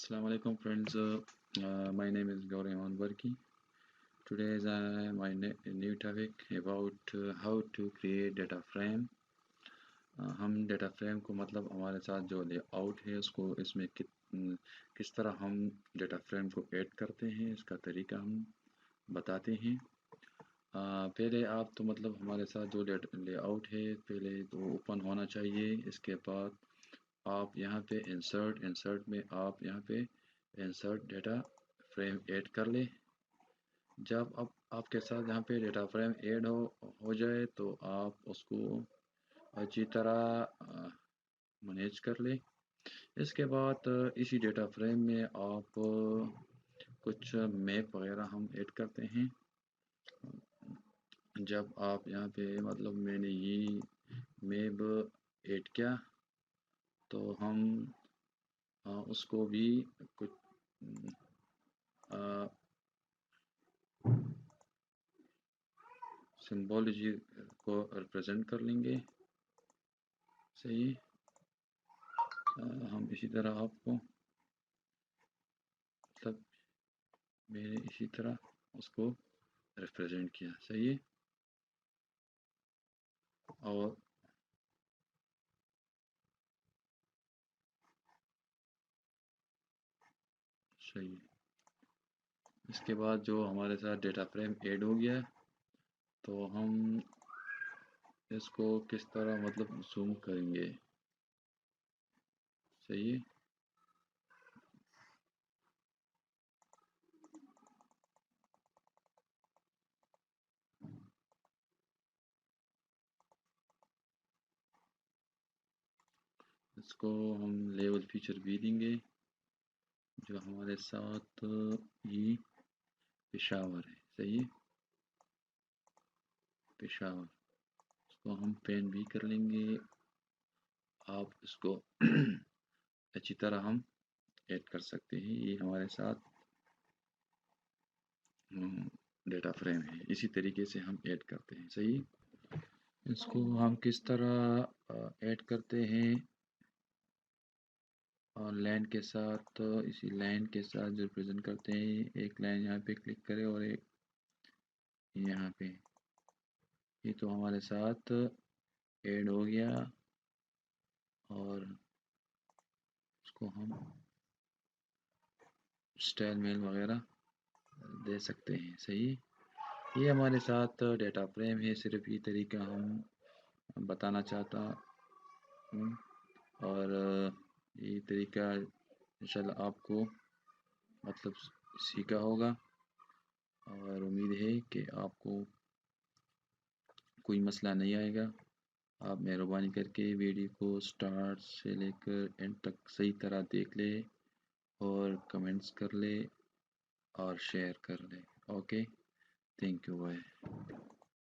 Assalamu alaikum friends. My name is burki. Today is my new topic about how to create data frame. हम data frame को मतलब हमारे साथ जो layout है उसको इसमें किस तरह हम डेटा फ्रेम को ऐड करते हैं, इसका तरीका हम बताते हैं। पहले आप तो मतलब हमारे साथ जो लेआउट है पहले तो ओपन होना चाहिए। इसके बाद आप यहाँ पे इंसर्ट में आप यहाँ पे इंसर्ट डेटा फ्रेम ऐड कर ले। जब अब आपके साथ यहाँ पे डेटा फ्रेम ऐड हो जाए तो आप उसको अच्छी तरह मैनेज कर ले। इसके बाद इसी डेटा फ्रेम में आप कुछ मैप वगैरह हम ऐड करते हैं। जब आप यहाँ पे मतलब मैंने ये मैप ऐड किया तो हम उसको भी कुछ सिंबोलॉजी को रिप्रेजेंट कर लेंगे। सही। हम इसी तरह आपको मतलब मैंने इसी तरह उसको रिप्रेजेंट किया। सही है। और सही है। इसके बाद जो हमारे साथ डेटा फ्रेम ऐड हो गया तो हम इसको किस तरह मतलब जूम करेंगे। सही है। इसको हम लेवल फीचर भी देंगे। जो हमारे साथ ये पेशावर है। सही है। पेशावर इसको हम पेन भी कर लेंगे। आप इसको अच्छी तरह हम ऐड कर सकते हैं। ये हमारे साथ डेटा फ्रेम है। इसी तरीके से हम ऐड करते हैं। सही। इसको हम किस तरह ऐड करते हैं और लाइन के साथ इसी लाइन के साथ जो रिप्रेजेंट करते हैं। एक लाइन यहाँ पे क्लिक करें और एक यहाँ पे। ये तो हमारे साथ ऐड हो गया और इसको हम स्टाइल मेल वगैरह दे सकते हैं। सही। ये हमारे साथ डेटा फ्रेम है। सिर्फ ये तरीका हम बताना चाहता हूँ और ये तरीका इंशाल्लाह आपको मतलब सीखा होगा और उम्मीद है कि आपको कोई मसला नहीं आएगा। आप मेहरबानी करके वीडियो को स्टार्ट से लेकर एंड तक सही तरह देख ले और कमेंट्स कर ले और शेयर कर ले। Okay, thank you. बाय।